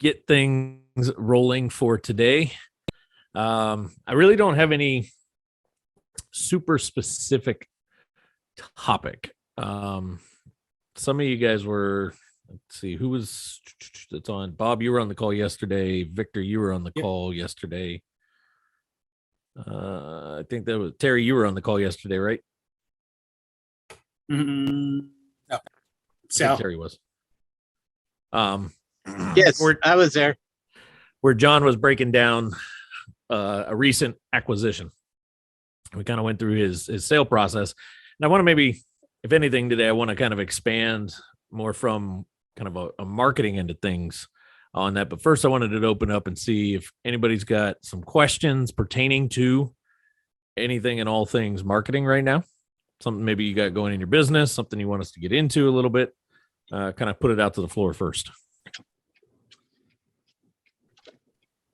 get things rolling for today. I really don't have any super specific topic. Some of you guys were, let's see, who was that's on? Bob, you were on the call yesterday. Victor, you were on the call yesterday. I think that was Terry, you were on the call yesterday, right? No. Sal. Terry was. Yes, I was there. Where John was breaking down a recent acquisition. We kind of went through his sale process. And I want to maybe, if anything today, I want to kind of expand more from kind of a marketing end of things on that. But first I wanted to open up and see if anybody's got some questions pertaining to anything and all things marketing right now. Something maybe you got going in your business, something you want us to get into a little bit. Kind of put it out to the floor first.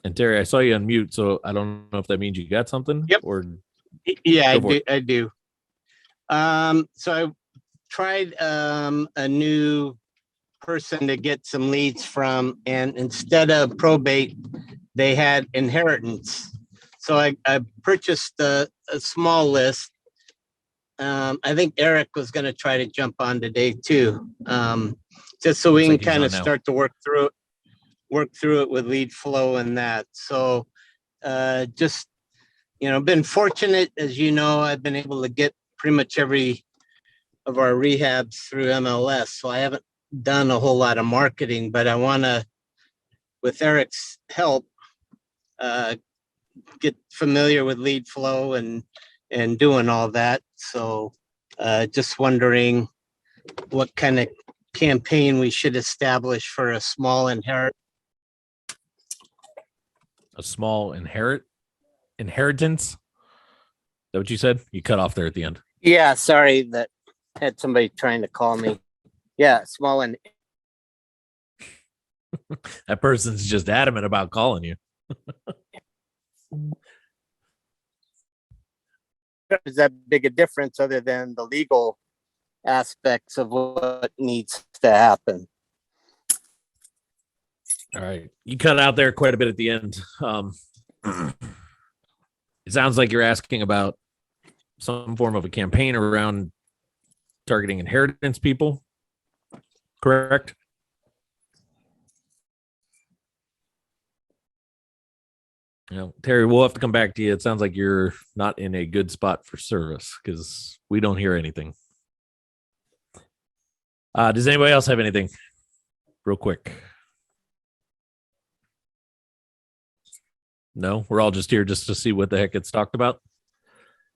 And Terry, I saw you on mute, so I don't know if that means you got something. Yep. Or yeah, I do. So I tried a new person to get some leads from, and instead of probate, they had inheritance. So I purchased a small list. I think Eric was going to try to jump on today too, just so we can kind of start to work through it with lead flow and that. So just, been fortunate, as you know, I've been able to get pretty much every of our rehabs through MLS. So I haven't done a whole lot of marketing, but I want to, with Eric's help, get familiar with lead flow and doing all that. So just wondering what kind of campaign we should establish for a small inheritance. A small inheritance? Is that what you said? You cut off there at the end. Yeah, sorry, that had somebody trying to call me. Yeah, small and that person's just adamant about calling you. Is that big a difference other than the legal aspects of what needs to happen? All right. You cut out there quite a bit at the end. It sounds like you're asking about some form of a campaign around targeting inheritance people, correct? Terry, we'll have to come back to you. It sounds like you're not in a good spot for service because we don't hear anything. Does anybody else have anything real quick? No, we're all just here just to see what the heck gets talked about.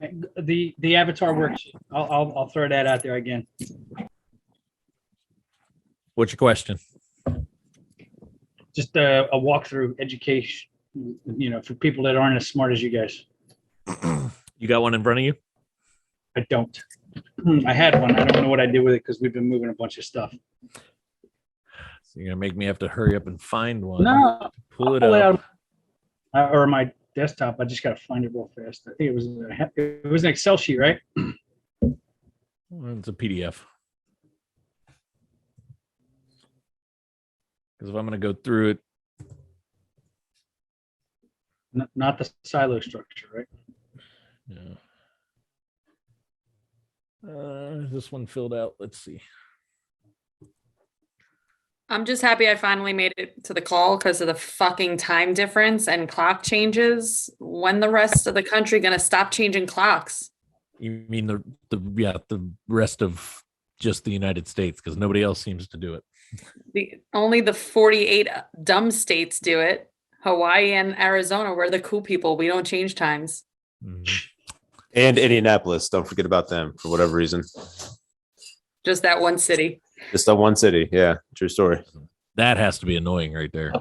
The avatar worksheet. I'll throw that out there again. What's your question? Just a walkthrough education, for people that aren't as smart as you guys. You got one in front of you? I don't. I had one. I don't know what I did with it because we've been moving a bunch of stuff. So you're gonna make me have to hurry up and find one. No, pull it up. Or my desktop. I just got to find it real fast. I think it was an Excel sheet, right? It's a PDF. Because if I'm going to go through it, not the silo structure, right? Yeah. This one filled out. Let's see. I'm just happy I finally made it to the call because of the fucking time difference and clock changes. When the rest of the country gonna stop changing clocks? You mean the rest of just the United States, because nobody else seems to do it. Only the 48 dumb states do it. Hawaii and Arizona, we're the cool people. We don't change times. Mm-hmm. And Indianapolis, don't forget about them for whatever reason. Just that one city. Just that one city. Yeah, true story. That has to be annoying right there.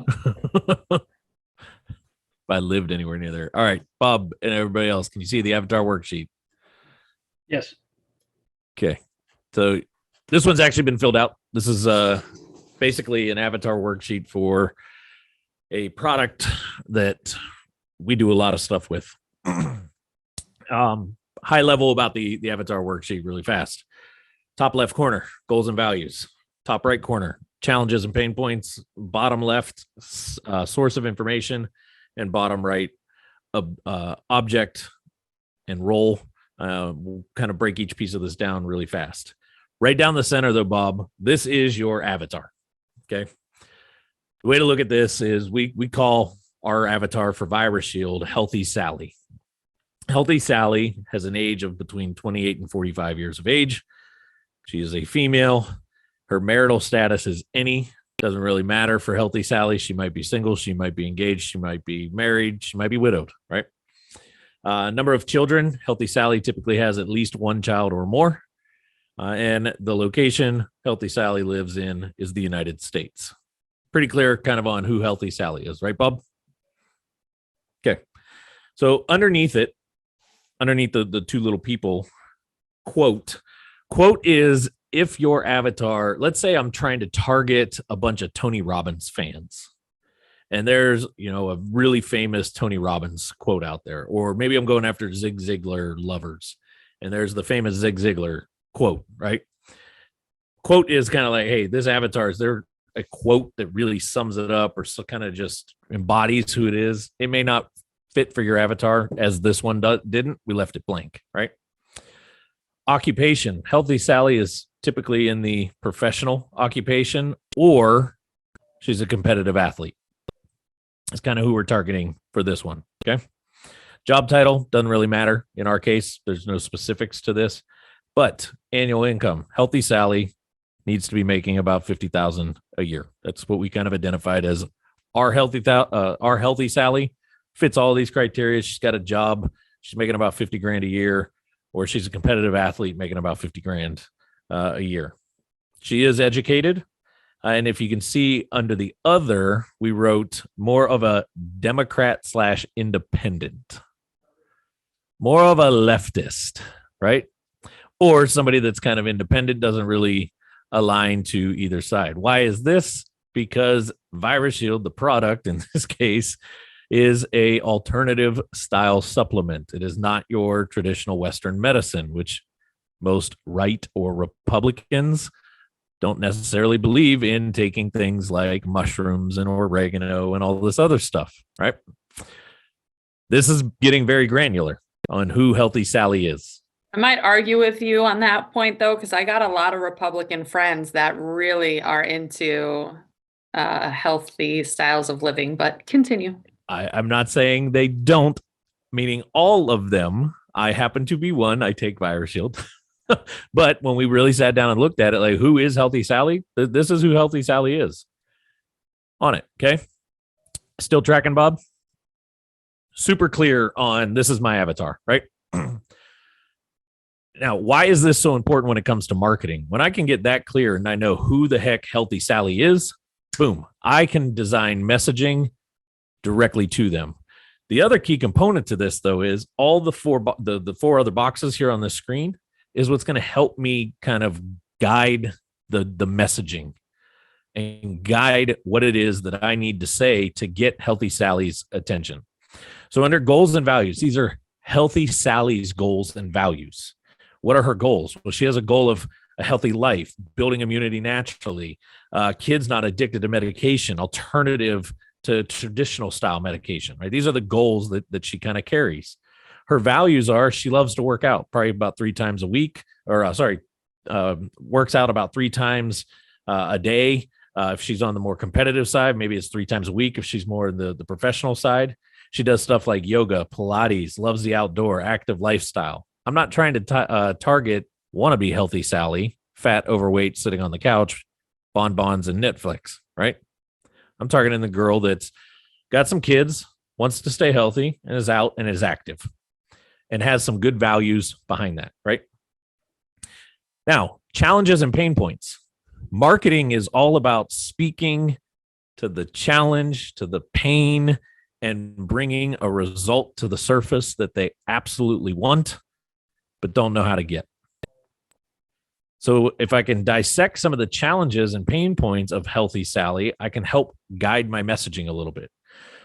If I lived anywhere near there. All right, Bob and everybody else, can you see the avatar worksheet? Yes. Okay. So this one's actually been filled out. This is basically an avatar worksheet for a product that we do a lot of stuff with. High level about the avatar worksheet really fast. Top left corner, goals and values. Top right corner, challenges and pain points, bottom left, source of information, and bottom right, object and role. We'll kind of break each piece of this down really fast. Right down the center, though, Bob, this is your avatar. Okay. The way to look at this is we call our avatar for Virus Shield Healthy Sally. Healthy Sally has an age of between 28 and 45 years of age. She is a female. Her marital status is any. Doesn't really matter for Healthy Sally. She might be single. She might be engaged. She might be married. She might be widowed, right? Number of children. Healthy Sally typically has at least one child or more. And the location Healthy Sally lives in is the United States. Pretty clear kind of on who Healthy Sally is, right, Bob? Okay. So underneath the two little people, quote is, if your avatar, let's say I'm trying to target a bunch of Tony Robbins fans, and there's, a really famous Tony Robbins quote out there, or maybe I'm going after Zig Ziglar lovers, and there's the famous Zig Ziglar quote, right? Quote is kind of like, hey, this avatar, is there a quote that really sums it up or so kind of just embodies who it is? It may not fit for your avatar, as this one didn't. We left it blank, right? Occupation. Healthy Sally is typically in the professional occupation, or she's a competitive athlete. That's kind of who we're targeting for this one, okay? Job title doesn't really matter. In our case, there's no specifics to this, but annual income. Healthy Sally needs to be making about $50,000 a year. That's what we kind of identified as our healthy Sally. Fits all these criteria. She's got a job. She's making about 50 grand a year, or she's a competitive athlete making about 50 grand a year. She is educated. And if you can see under the other, we wrote more of a Democrat / independent, more of a leftist, right? Or somebody that's kind of independent, doesn't really align to either side. Why is this? Because Virus Shield, the product in this case, is a alternative style supplement. It is not your traditional Western medicine, which most right or Republicans don't necessarily believe in taking things like mushrooms and oregano and all this other stuff, right? This is getting very granular on who Healthy Sally is. I might argue with you on that point, though, because I got a lot of Republican friends that really are into healthy styles of living, but continue. I'm not saying they don't, meaning all of them. I happen to be one. I take Virus Shield. But when we really sat down and looked at it, like, who is Healthy Sally? This is who Healthy Sally is on it. Okay. Still tracking, Bob? Super clear on this is my avatar, right? Now, why is this so important when it comes to marketing? When I can get that clear and I know who the heck Healthy Sally is, boom, I can design messaging directly to them. The other key component to this, though, is all the four other boxes here on the screen is what's going to help me kind of guide the messaging and guide what it is that I need to say to get Healthy Sally's attention. So under goals and values, these are Healthy Sally's goals and values. What are her goals? Well, she has a goal of a healthy life, building immunity naturally, kids not addicted to medication, alternative to traditional style medication, right? These are the goals that she kind of carries. Her values are she loves to work out probably about 3 times a week, or works out about 3 times a day. If she's on the more competitive side, maybe it's 3 times a week. If she's more in the professional side, she does stuff like yoga, Pilates, loves the outdoor, active lifestyle. I'm not trying to target wannabe Healthy Sally, fat, overweight, sitting on the couch, bonbons and Netflix, right? I'm targeting the girl that's got some kids, wants to stay healthy, and is out and is active and has some good values behind that, right? Now, challenges and pain points. Marketing is all about speaking to the challenge, to the pain, and bringing a result to the surface that they absolutely want, but don't know how to get. So if I can dissect some of the challenges and pain points of Healthy Sally, I can help guide my messaging a little bit.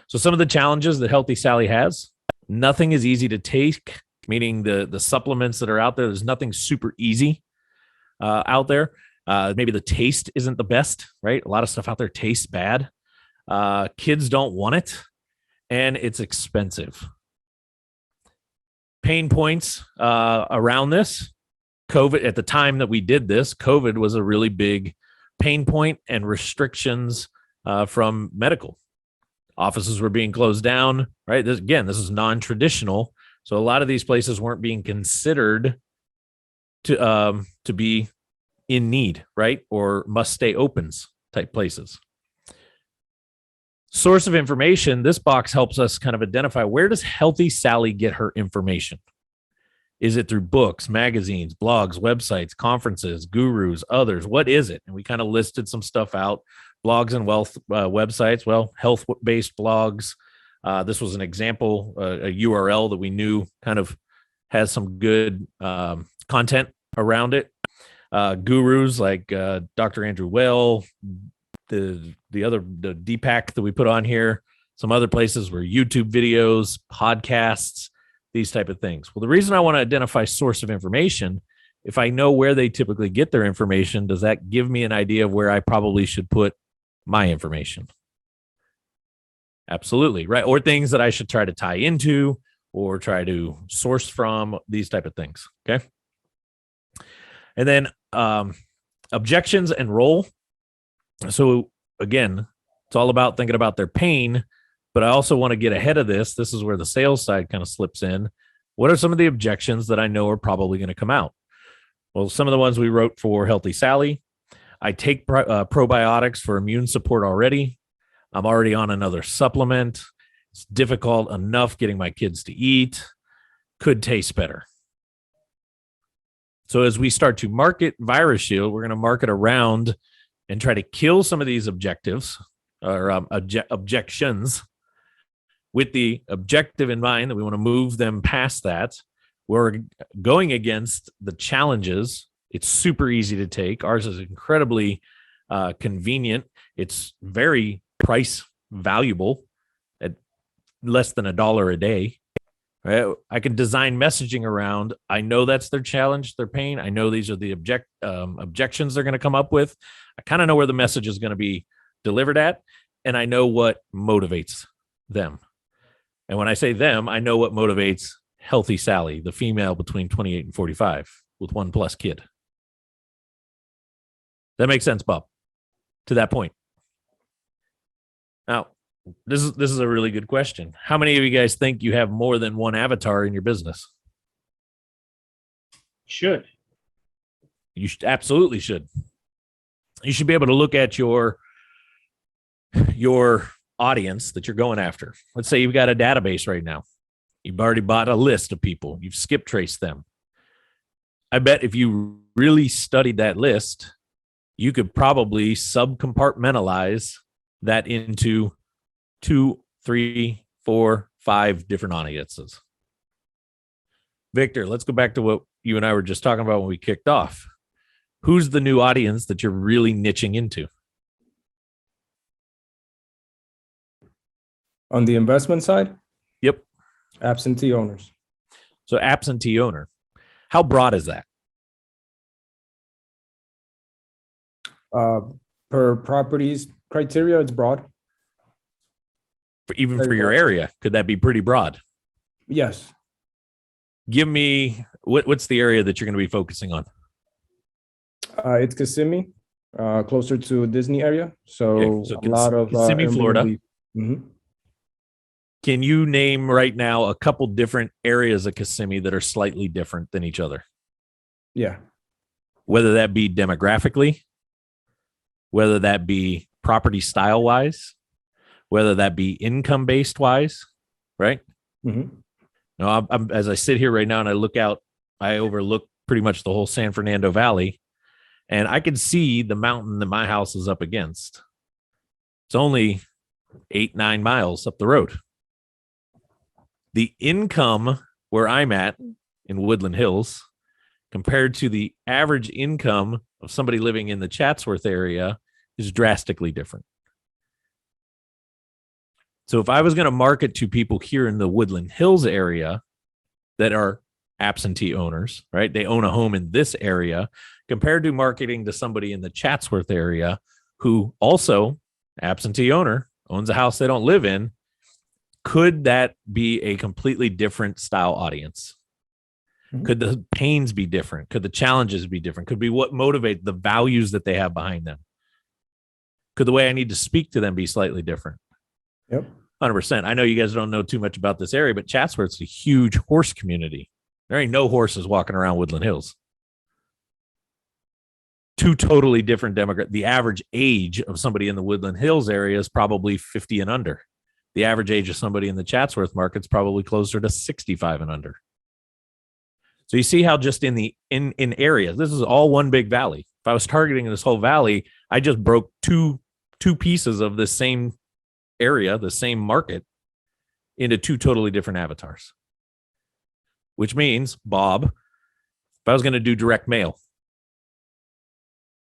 So some of the challenges that Healthy Sally has: nothing is easy to take, meaning the supplements that are out there, there's nothing super easy out there. Maybe the taste isn't the best, right? A lot of stuff out there tastes bad. Kids don't want it, and it's expensive. Pain points around this. COVID, at the time that we did this, COVID was a really big pain point, and restrictions from medical. Offices were being closed down, right? This is non-traditional. So a lot of these places weren't being considered to be in need, right? Or must stay opens type places. Source of information. This box helps us kind of identify, where does Healthy Sally get her information? Is it through books, magazines, blogs, websites, conferences, gurus, others? What is it? And we kind of listed some stuff out. Blogs and wealth websites, well, health-based blogs. This was an example, a URL that we knew kind of has some good content around it. Gurus like Dr. Andrew Well, the Deepak that we put on here, some other places were YouTube videos, podcasts, these type of things. Well, the reason I want to identify source of information, if I know where they typically get their information, does that give me an idea of where I probably should put my information? Absolutely, right? Or things that I should try to tie into or try to source from, these type of things, okay? And then objections and role. So again, it's all about thinking about their pain, but I also want to get ahead of this. This is where the sales side kind of slips in. What are some of the objections that I know are probably going to come out? Well, some of the ones we wrote for Healthy Sally. I take probiotics for immune support already. I'm already on another supplement. It's difficult enough getting my kids to eat. Could taste better. So as we start to market Virus Shield, we're going to market around and try to kill some of these objectives or objections, with the objective in mind that we want to move them past that. We're going against the challenges. It's super easy to take. Ours is incredibly convenient. It's very price valuable at less than $1 a day. Right? I can design messaging around. I know that's their challenge, their pain. I know these are the objections they're going to come up with. I kind of know where the message is going to be delivered at, and I know what motivates them. And when I say them, I know what motivates Healthy Sally, the female between 28 and 45 with 1+ kid. That makes sense, Bob, to that point. Now, this is a really good question. How many of you guys think you have more than one avatar in your business? Should. You absolutely should. You should be able to look at your audience that you're going after. Let's say you've got a database right now. You've already bought a list of people. You've skip traced them. I bet if you really studied that list, you could probably subcompartmentalize that into 2, 3, 4, 5 different audiences. Victor, let's go back to what you and I were just talking about when we kicked off. Who's the new audience that you're really niching into? On the investment side? Yep. Absentee owners. So absentee owner. How broad is that? Per properties criteria, it's broad. Even for your area, could that be pretty broad? Yes. Give me, what's the area that you're going to be focusing on? It's Kissimmee, closer to Disney area. So, Okay, so a lot of Kissimmee, Florida. Mm-hmm. Can you name right now a couple different areas of Kissimmee that are slightly different than each other? Yeah. Whether that be demographically, whether that be property style wise, whether that be income based wise, right? Mm-hmm. Now, as I sit here right now and I look out, I overlook pretty much the whole San Fernando Valley, and I can see the mountain that my house is up against. It's only 8-9 miles up the road. The income where I'm at in Woodland Hills compared to the average income of somebody living in the Chatsworth area is drastically different. So if I was going to market to people here in the Woodland Hills area that are absentee owners, right? They own a home in this area compared to marketing to somebody in the Chatsworth area who also absentee owner owns a house they don't live in. Could that be a completely different style audience? Mhm. Could the pains be different? Could the challenges be different? Could be what motivate the values that they have behind them? Could the way I need to speak to them be slightly different? Yep. 100%. I know you guys don't know too much about this area, but Chatsworth's a huge horse community. There ain't no horses walking around Woodland Hills. Two totally different demographics. The average age of somebody in the Woodland Hills area is probably 50 and under. The average age of somebody in the Chatsworth market is probably closer to 65 and under. So you see how just in areas, this is all one big valley. If I was targeting this whole valley, I just broke two pieces of the same area, the same market, into two totally different avatars. Which means, Bob, if I was going to do direct mail,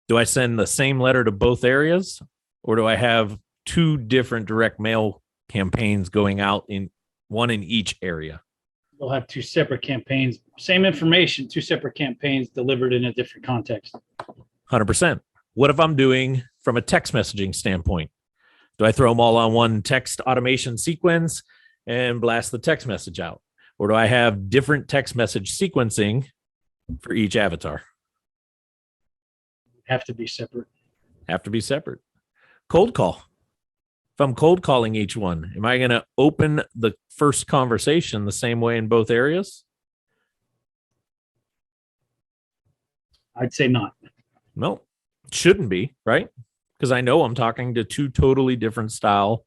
do I send the same letter to both areas, or do I have two different direct mail campaigns going out in one in each area? We'll have two separate campaigns, same information, two separate campaigns delivered in a different context. 100%. What if I'm doing from a text messaging standpoint? Do I throw them all on one text automation sequence and blast the text message out? Or do I have different text message sequencing for each avatar? Have to be separate. Have to be separate. Cold call. If I'm cold calling each one, am I going to open the first conversation the same way in both areas? I'd say not. No, shouldn't be, right? Because I know I'm talking to two totally different style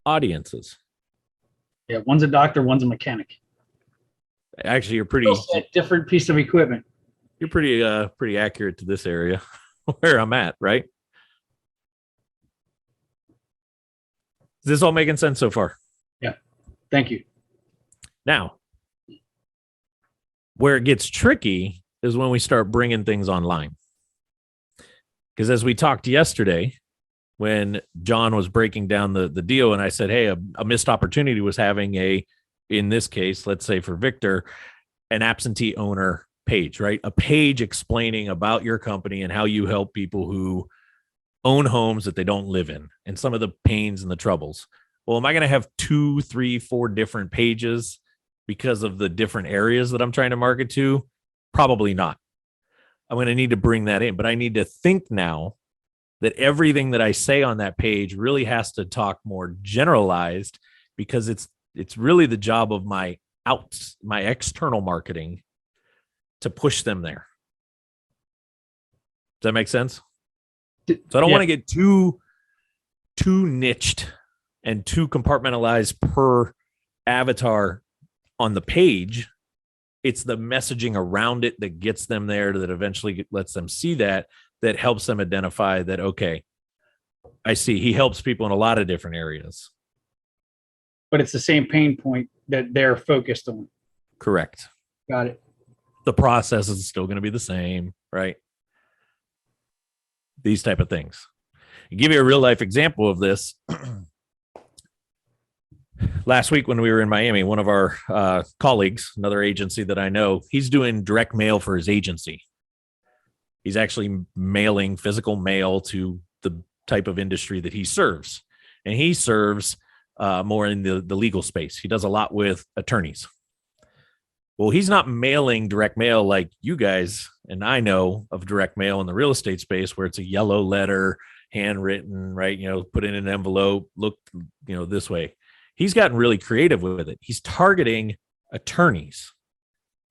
audiences. Yeah, one's a doctor, one's a mechanic. Actually, you're pretty Different piece of equipment. you're pretty accurate to this area where I'm at, right? Is this all making sense so far? Thank you. Now, where it gets tricky is when we start bringing things online. Because as we talked yesterday, when John was breaking down the deal, and I said, hey, a missed opportunity was having in this case, let's say for Victor, an absentee owner page, right? A page explaining about your company and how you help people who own homes that they don't live in and some of the pains and the troubles. Well, am I going to have 2, 3, 4 different pages because of the different areas that I'm trying to market to? Probably not. I'm going to need to bring that in, but I need to think now that everything that I say on that page really has to talk more generalized, because it's really the job of my external marketing to push them there. Does that make sense? So I don't want to get too niched and too compartmentalized per avatar on the page. It's the messaging around it that gets them there, that eventually lets them see that helps them identify that, okay, I see he helps people in a lot of different areas. But it's the same pain point that they're focused on. Correct. Got it. The process is still going to be the same, right? These type of things. I'll give you a real life example of this. Last week when we were in Miami, one of our colleagues, another agency that I know, he's doing direct mail for his agency. He's actually mailing physical mail to the type of industry that he serves. And he serves more in the legal space. He does a lot with attorneys. Well, he's not mailing direct mail like you guys and I know of direct mail in the real estate space, where it's a yellow letter, handwritten, right? Put in an envelope, look, this way. He's gotten really creative with it. He's targeting attorneys,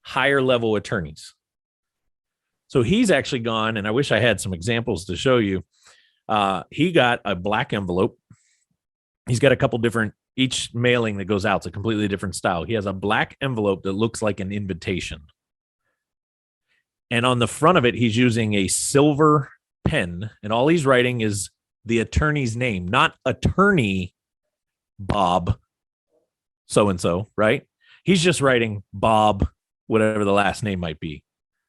higher level attorneys. So he's actually gone, and I wish I had some examples to show you. He got a black envelope. He's got a couple different, each mailing that goes out, it's a completely different style. He has a black envelope that looks like an invitation. And on the front of it, he's using a silver pen, and all he's writing is the attorney's name, not attorney Bob so-and-so, right? He's just writing Bob, whatever the last name might be,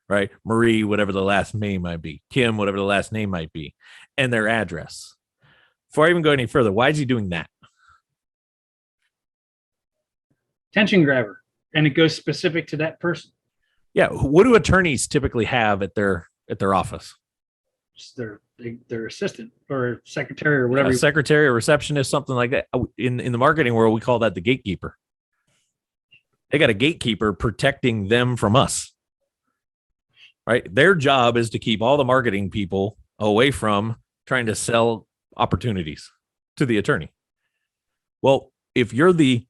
right? Marie, whatever the last name might be. Kim, whatever the last name might be, and their address. Before I even go any further, why is he doing that? Attention grabber. And it goes specific to that person. Yeah. What do attorneys typically have at their office? Just their assistant or secretary or whatever. A secretary or receptionist, something like that. In the marketing world, we call that the gatekeeper. They got a gatekeeper protecting them from us. Right? Their job is to keep all the marketing people away from trying to sell opportunities to the attorney. Well, if you're the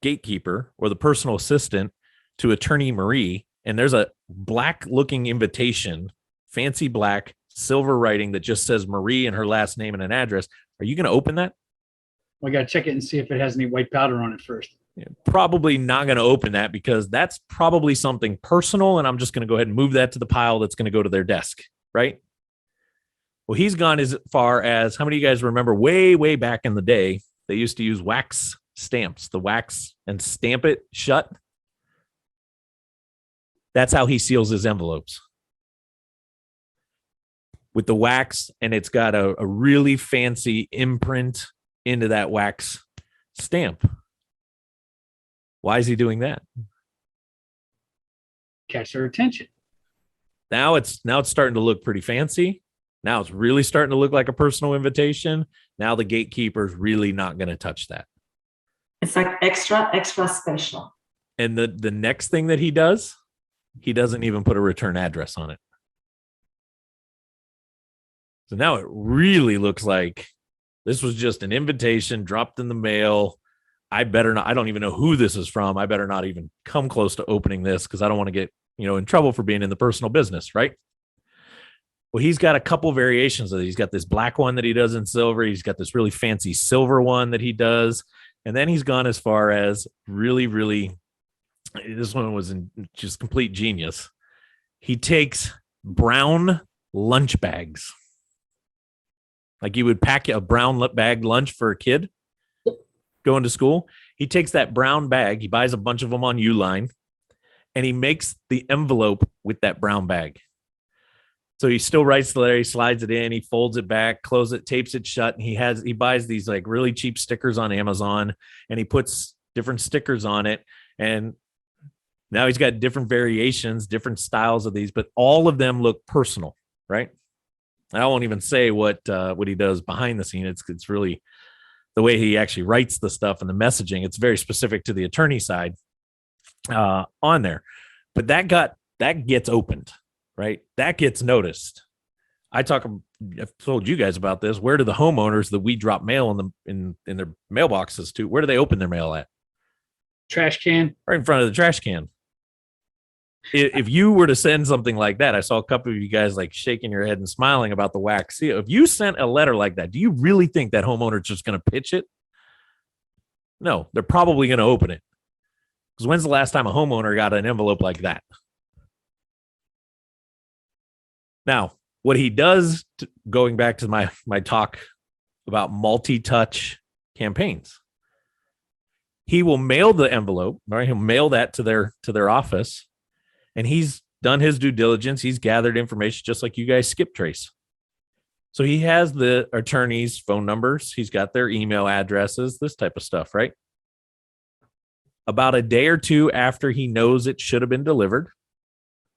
gatekeeper or the personal assistant to attorney Marie, and there's a black looking invitation, fancy black, silver writing that just says Marie and her last name and an address, are you going to open that? We got to check it and see if it has any white powder on it first. Yeah, probably not going to open that because that's probably something personal. And I'm just going to go ahead and move that to the pile that's going to go to their desk. Right. Well, he's gone as far as, how many of you guys remember way, way back in the day, they used to use wax stamps, the wax and stamp it shut. That's how he seals his envelopes. With the wax, and it's got a really fancy imprint into that wax stamp. Why is he doing that? Catch their attention. Now it's starting to look pretty fancy. Now it's really starting to look like a personal invitation. Now the gatekeeper's really not going to touch that. It's like extra special. And the next thing that he does, he doesn't even put a return address on it. So now it really looks like this was just an invitation dropped in the mail. I don't even know who this is from. I better not even come close to opening this because I don't want to get, in trouble for being in the personal business, right? Well, he's got a couple variations of it. He's got this black one that he does in silver. He's got this really fancy silver one that he does. And then he's gone as far as really, really, this one was just complete genius. He takes brown lunch bags. Like you would pack a brown bag lunch for a kid going to school. He takes that brown bag, he buys a bunch of them on Uline, and he makes the envelope with that brown bag. So he still writes the letter, he slides it in, he folds it back, closes it, tapes it shut, and he buys these like really cheap stickers on Amazon, and he puts different stickers on it. And now he's got different variations, different styles of these, but all of them look personal, right? I won't even say what he does behind the scene. It's really the way he actually writes the stuff and the messaging. It's very specific to the attorney side on there. But that gets opened, right? That gets noticed. I've told you guys about this. Where do the homeowners that we drop mail in their mailboxes to? Where do they open their mail at? Trash can. Right in front of the trash can. If you were to send something like that, I saw a couple of you guys like shaking your head and smiling about the wax seal. If you sent a letter like that, do you really think that homeowner is just going to pitch it? No, they're probably going to open it. Because when's the last time a homeowner got an envelope like that? Now, what he does, going back to my talk about multi-touch campaigns, he will mail the envelope, right? He'll mail that to their office. And he's done his due diligence. He's gathered information just like you guys skip trace. So he has the attorney's phone numbers. He's got their email addresses, this type of stuff, right? About a day or two after he knows it should have been delivered,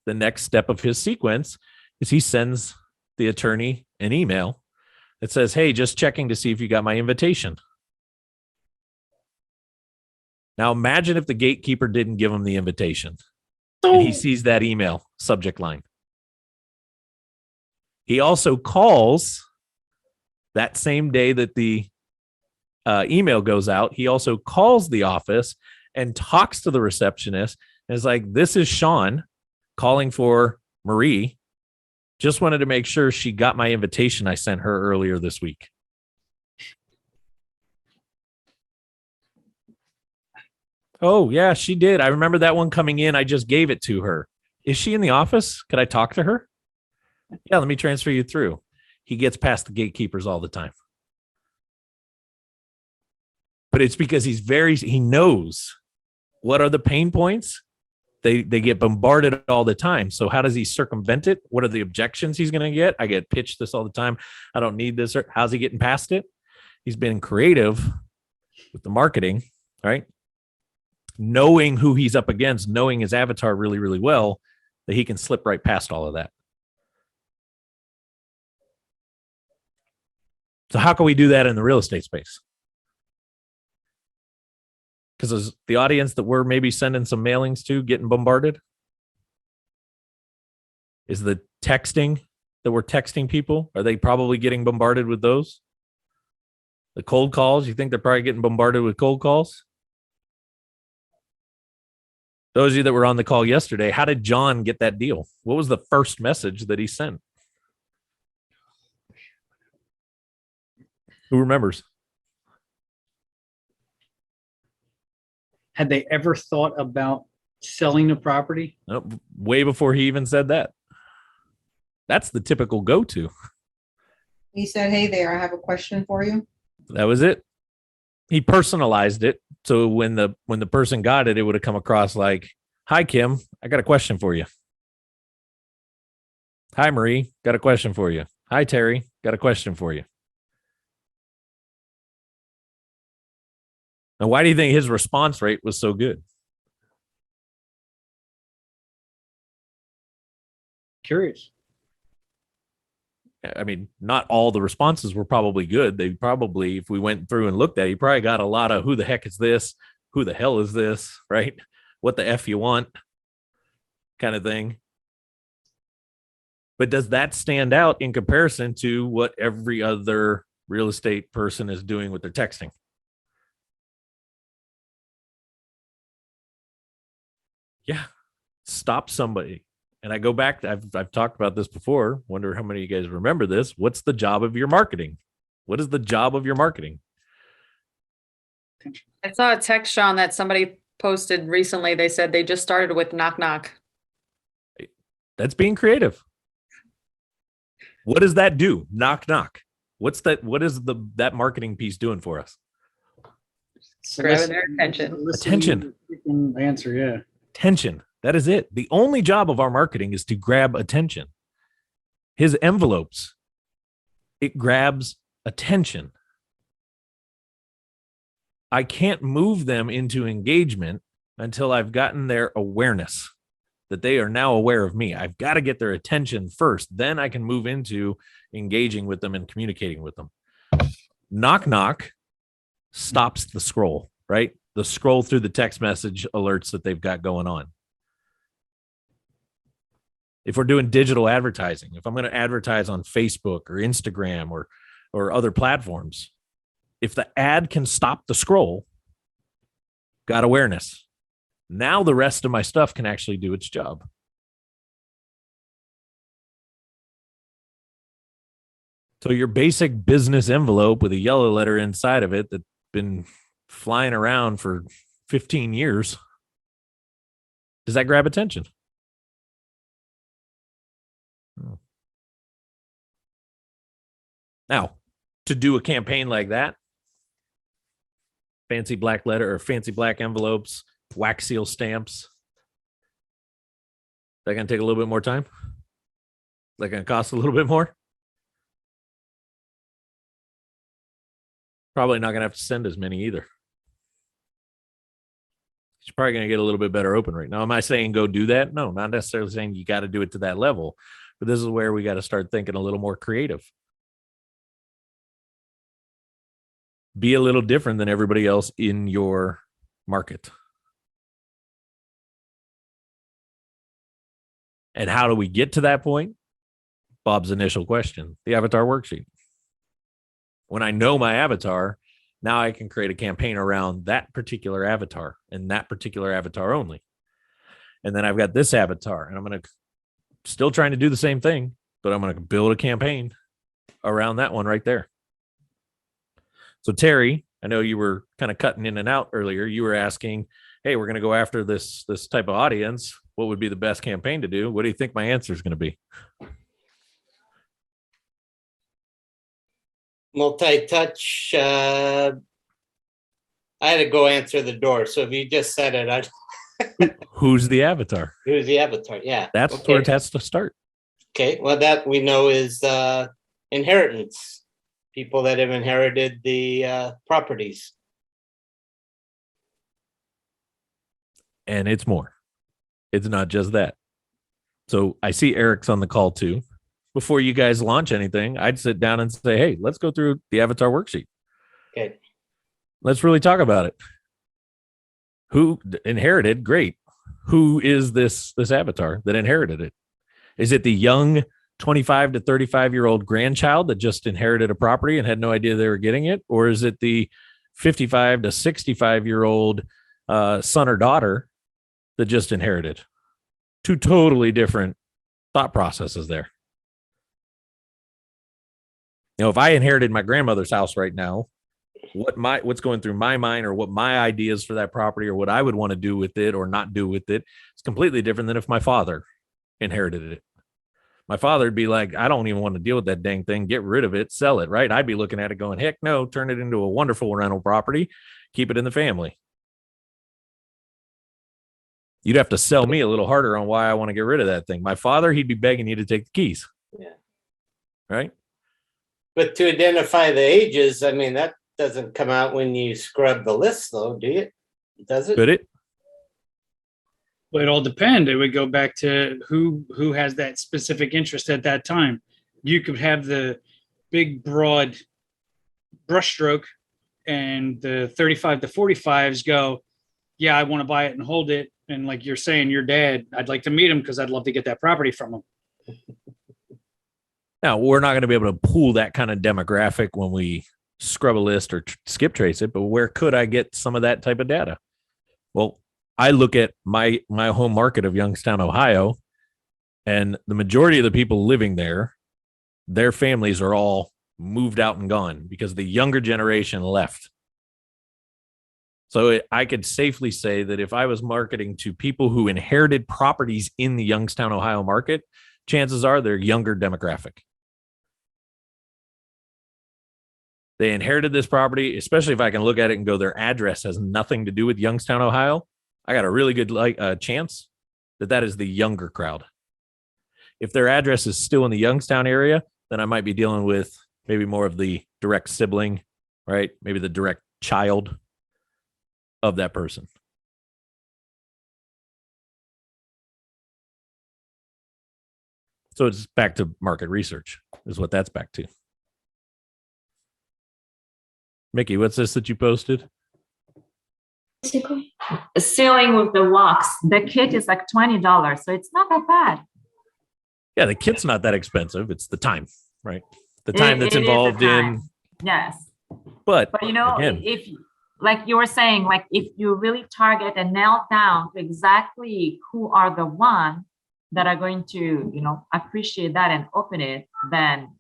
the next step of his sequence is he sends the attorney an email that says, hey, just checking to see if you got my invitation. Now imagine if the gatekeeper didn't give him the invitation. And he sees that email subject line. He also calls that same day that the email goes out. He also calls the office and talks to the receptionist and is like, this is Sean calling for Marie. Just wanted to make sure she got my invitation I sent her earlier this week. Oh, yeah, she did. I remember that one coming in. I just gave it to her. Is she in the office? Could I talk to her? Yeah, let me transfer you through. He gets past the gatekeepers all the time. But it's because he knows what are the pain points. They get bombarded all the time. So how does he circumvent it? What are the objections he's going to get? I get pitched this all the time. I don't need this. How's he getting past it? He's been creative with the marketing, right? knowing who he's up against, knowing his avatar really, really well, that he can slip right past all of that. So how can we do that in the real estate space? Because the audience that we're maybe sending some mailings to getting bombarded? Is the texting that we're texting people, are they probably getting bombarded with those? The cold calls, you think they're probably getting bombarded with cold calls? Those of you that were on the call yesterday, how did John get that deal? What was the first message that he sent? Who remembers? Had they ever thought about selling the property? Nope, way before he even said that. That's the typical go-to. He said, "Hey there, I have a question for you." That was it. He personalized it. So when the person got it, it would have come across like, "Hi, Kim, I got a question for you. Hi, Marie, got a question for you. Hi, Terry, got a question for you." Now, why do you think his response rate was so good? Curious. I mean, not all the responses were probably good. They probably, if we went through and looked at it, you probably got a lot of who the heck is this? Who the hell is this? Right? What the F you want? Kind of thing. But does that stand out in comparison to what every other real estate person is doing with their texting? Yeah. Stop somebody. And I go back, I've talked about this before. Wonder how many of you guys remember this. What's the job of your marketing? What is the job of your marketing? I saw a text, Sean, that somebody posted recently. They said they just started with knock knock. That's being creative. What does that do? Knock knock. What's that? What is that marketing piece doing for us? Grabbing their attention. Attention. Answer, yeah. Attention. That is it. The only job of our marketing is to grab attention. His envelopes, it grabs attention. I can't move them into engagement until I've gotten their awareness that they are now aware of me. I've got to get their attention first. Then I can move into engaging with them and communicating with them. Knock, knock stops the scroll, right? The scroll through the text message alerts that they've got going on. If we're doing digital advertising, if I'm going to advertise on Facebook or Instagram or other platforms, if the ad can stop the scroll, got awareness. Now the rest of my stuff can actually do its job. So your basic business envelope with a yellow letter inside of it that's been flying around for 15 years, does that grab attention? Now, to do a campaign like that, fancy black letter or fancy black envelopes, wax seal stamps, is that going to take a little bit more time? Is that going to cost a little bit more? Probably not going to have to send as many either. You're probably going to get a little bit better open rate. Now, am I saying go do that? No, not necessarily saying you got to do it to that level, but this is where we got to start thinking a little more creative. Be a little different than everybody else in your market. And how do we get to that point? Bob's initial question, the avatar worksheet. When I know my avatar, now I can create a campaign around that particular avatar and that particular avatar only. And then I've got this avatar, and I'm going to still trying to do the same thing, but I'm going to build a campaign around that one right there. So Terry, I know you were kind of cutting in and out earlier. You were asking, hey, we're going to go after this type of audience. What would be the best campaign to do? What do you think my answer is going to be? Multi-touch. I had to go answer the door. So if you just said it, Who's the avatar? who's the avatar? Yeah. That's okay. where it has to start. Okay. Well, that we know is inheritance. People that have inherited the properties. And it's more. It's not just that. So I see Eric's on the call too. Before you guys launch anything, I'd sit down and say, hey, let's go through the avatar worksheet. Okay. Let's really talk about it. Who inherited? Great. Who is this avatar that inherited it? Is it the young 25 to 35-year-old grandchild that just inherited a property and had no idea they were getting it? Or is it the 55 to 65-year-old son or daughter that just inherited? Two totally different thought processes there. You know, if I inherited my grandmother's house right now, what's going through my mind, or what my ideas for that property, or what I would want to do with it or not do with it, it's completely different than if my father inherited it. My father would be like, I don't even want to deal with that dang thing. Get rid of it, sell it, right? I'd be looking at it going, heck no, turn it into a wonderful rental property, keep it in the family. You'd have to sell me a little harder on why I want to get rid of that thing. My father, he'd be begging you to take the keys. Yeah. Right? But to identify the ages, I mean, that doesn't come out when you scrub the list, though, do you? Does it? Could it? Well, it all depends. It would go back to who has that specific interest at that time. You could have the big, broad brushstroke, and the 35 to 45s go, yeah, I want to buy it and hold it. And like you're saying, your dad, I'd like to meet him because I'd love to get that property from him. Now, we're not going to be able to pull that kind of demographic when we scrub a list or skip trace it, but where could I get some of that type of data? Well, I look at my home market of Youngstown, Ohio, and the majority of the people living there, their families are all moved out and gone because the younger generation left. So I could safely say that if I was marketing to people who inherited properties in the Youngstown, Ohio market, chances are they're younger demographic. They inherited this property, especially if I can look at it and go, their address has nothing to do with Youngstown, Ohio. I got a really good chance that is the younger crowd. If their address is still in the Youngstown area, then I might be dealing with maybe more of the direct sibling, right? Maybe the direct child of that person. So it's back to market research is what that's back to. Mickey, what's this that you posted? Selling with the wax. The kit is like $20, so it's not that bad. Yeah, the kit's not that expensive. It's the time, right? The time that's It is the involved time. in. Yes. But you know, again, if like you were saying, like if you really target and nail down to exactly who are the one that are going to, you know, appreciate that and open it, then,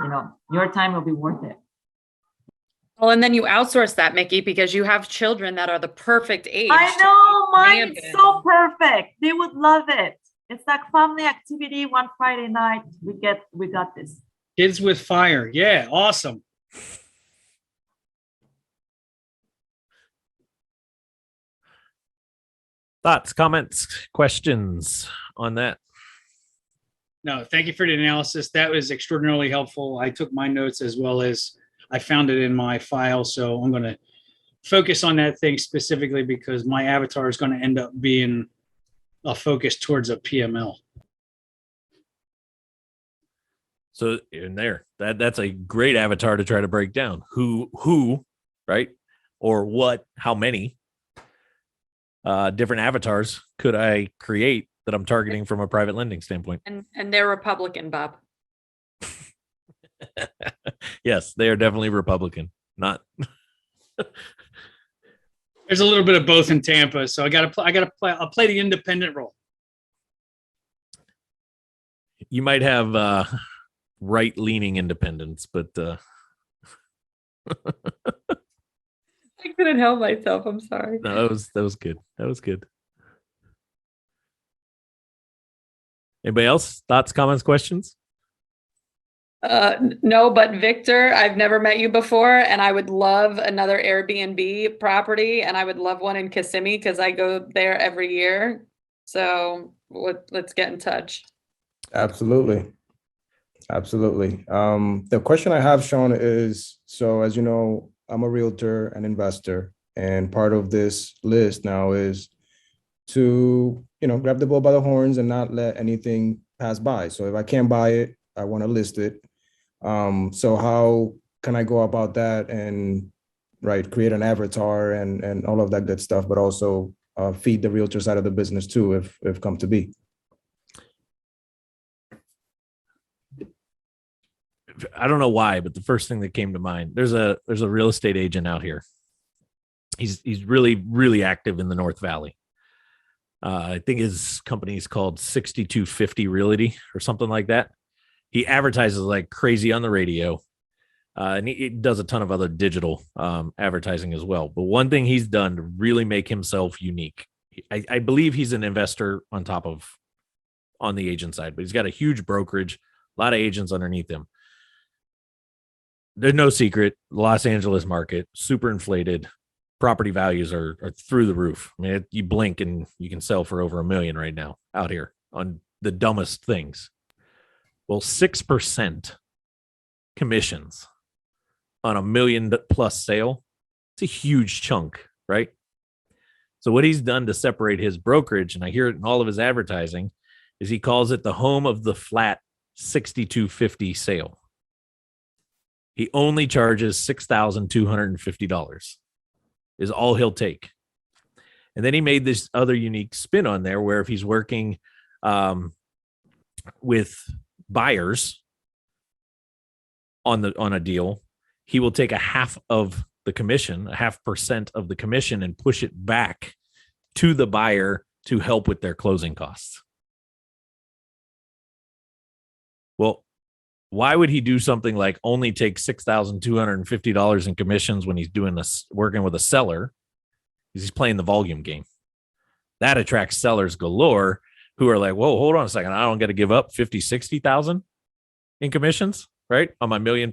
you know, your time will be worth it. Well, and then you outsource that, Mickey, because you have children that are the perfect age. I know, mine is Rampant. so perfect. They would love it. It's like family activity one Friday night. We got this. Kids with fire. Yeah, awesome. thoughts, comments, questions on that? No, thank you for the analysis. That was extraordinarily helpful. I took my notes as well as I found it in my file. So I'm going to focus on that thing specifically because my avatar is going to end up being a focus towards a PML. So in there, that's a great avatar to try to break down. Who, right? Or what, how many different avatars could I create that I'm targeting from a private lending standpoint? And they're Republican, Bob. Yes, they are definitely Republican. Not. There's a little bit of both in Tampa, so I'll play the independent role. You might have right-leaning independents, but I couldn't help myself. I'm sorry. no, that was good. That was good. Anybody else? Thoughts, comments, questions? No, but Victor, I've never met you before, and I would love another Airbnb property, and I would love one in Kissimmee because I go there every year. So let's get in touch. Absolutely. Absolutely. The question I have, Sean, is, so as you know, I'm a realtor and investor, and part of this list now is to, grab the bull by the horns and not let anything pass by. So if I can't buy it, I want to list it. So how can I go about that and create an avatar and all of that good stuff, but also feed the realtor side of the business too, if come to be. I don't know why, but the first thing that came to mind, there's a real estate agent out here. He's really, really active in the North Valley. I think his company is called 6250 Realty or something like that. He advertises like crazy on the radio. And he does a ton of other digital advertising as well. But one thing he's done to really make himself unique, I believe he's an investor on the agent side, but he's got a huge brokerage, a lot of agents underneath him. There's no secret, Los Angeles market, super inflated. Property values are through the roof. I mean, you blink and you can sell for over $1 million right now out here on the dumbest things. Well, 6% commissions on $1 million+ sale. It's a huge chunk, right? So what he's done to separate his brokerage, and I hear it in all of his advertising, is he calls it the home of the flat 6250 sale. He only charges $6,250 is all he'll take. And then he made this other unique spin on there where if he's working with buyers on a deal, he will take a half of the commission, a 0.5% of the commission, and push it back to the buyer to help with their closing costs. Well, why would he do something like only take $6,250 in commissions when he's working with a seller? Because he's playing the volume game. That attracts sellers galore who are like, whoa, hold on a second. I don't got to give up 50, 60,000 in commissions, right? On my $1 million+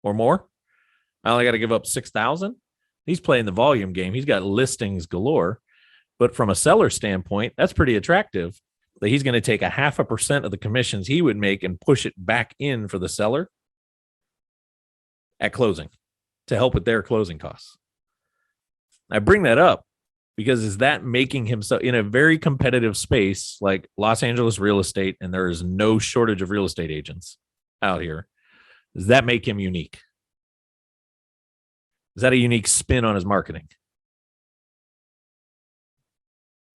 or more. I only got to give up 6,000. He's playing the volume game. He's got listings galore. But from a seller standpoint, that's pretty attractive. That he's going to take a 0.5% of the commissions he would make and push it back in for the seller at closing to help with their closing costs. I bring that up because is that making himself in a very competitive space like Los Angeles real estate, and there is no shortage of real estate agents out here. Does that make him unique? Is that a unique spin on his marketing?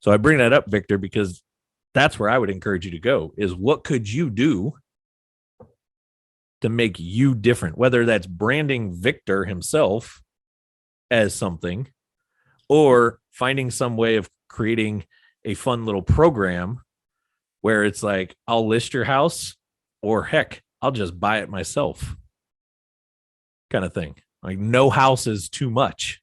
So I bring that up, Victor, because that's where I would encourage you to go is what could you do to make you different, whether that's branding Victor himself as something or finding some way of creating a fun little program where it's like, I'll list your house or heck, I'll just buy it myself kind of thing. Like no house is too much.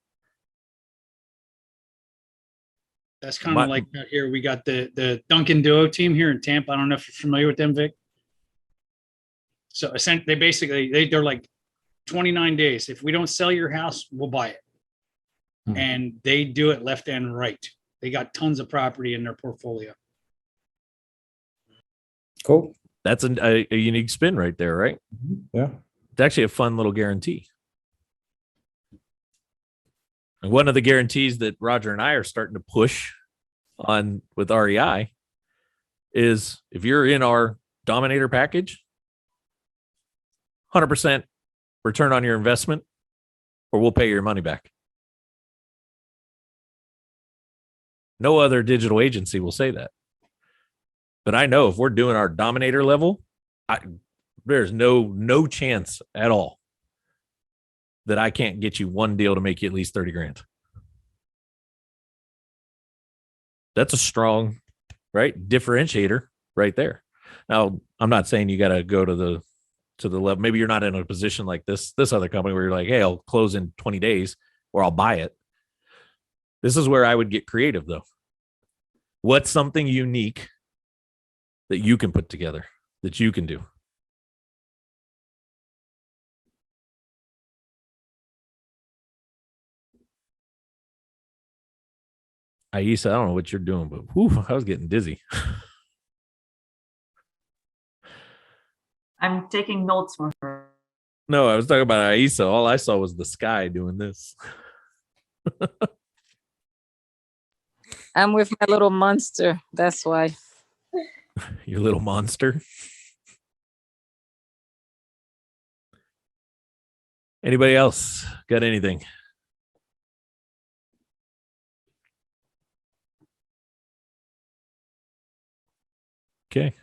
That's kind of like here we got the Dunkin Duo team here in Tampa. I don't know if you're familiar with them, Vic. So they basically they're like 29 days. If we don't sell your house, we'll buy it. And they do it left and right. They got tons of property in their portfolio. Cool. That's a unique spin right there, right? Yeah. It's actually a fun little guarantee. And one of the guarantees that Roger and I are starting to push on with REI is if you're in our Dominator package, 100% return on your investment, or we'll pay your money back. No other digital agency will say that. But I know if we're doing our Dominator level, there's no chance at all that I can't get you one deal to make you at least 30 grand. That's a strong, right, differentiator right there. Now, I'm not saying you got to go to the level. Maybe you're not in a position like this other company where you're like, hey, I'll close in 20 days or I'll buy it. This is where I would get creative though. What's something unique that you can put together, that you can do? Aisa, I don't know what you're doing, but whew, I was getting dizzy. I'm taking notes for her. No, I was talking about Aisa. All I saw was the sky doing this. I'm with my little monster. That's why. Your little monster. Anybody else got anything? Okay.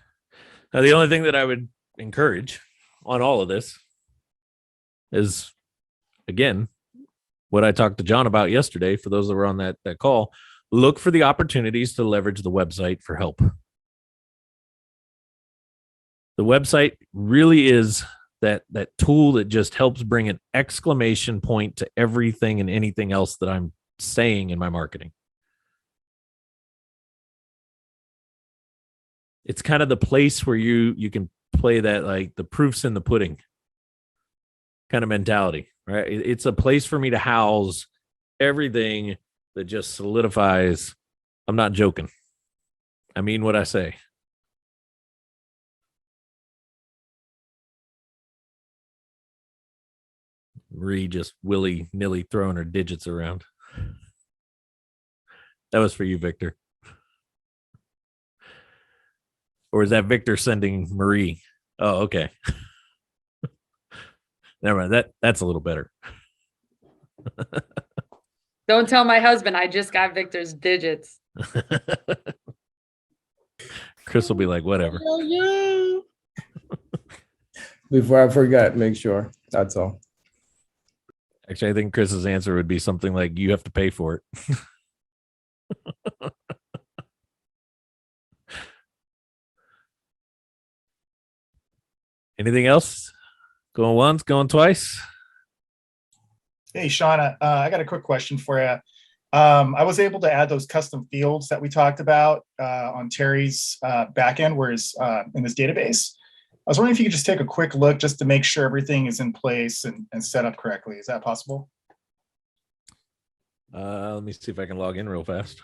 Now, the only thing that I would encourage on all of this is, again, what I talked to John about yesterday. For those that were on that call, look for the opportunities to leverage the website for help. The website really is that tool that just helps bring an exclamation point to everything and anything else that I'm saying in my marketing. It's kind of the place where you can play that, like, the proof's in the pudding kind of mentality, right? It's a place for me to house everything that just solidifies. I'm not joking. I mean what I say. Marie just willy-nilly throwing her digits around. That was for you, Victor. Or is that Victor sending Marie? Oh, okay. Never mind. That's a little better. Don't tell my husband I just got Victor's digits. Chris will be like, whatever. Before I forget, make sure. That's all. Actually, I think Chris's answer would be something like, you have to pay for it. Anything else? Going once, going twice? Hey, Shauna, I got a quick question for you. I was able to add those custom fields that we talked about on Terry's backend, whereas in this database. I was wondering if you could just take a quick look just to make sure everything is in place and set up correctly. Is that possible? Let me see if I can log in real fast.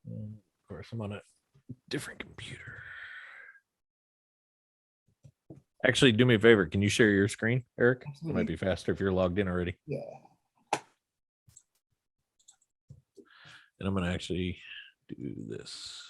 Of course, I'm on a different computer. Actually, do me a favor. Can you share your screen, Eric? It might be faster if you're logged in already. Yeah. And I'm going to actually do this.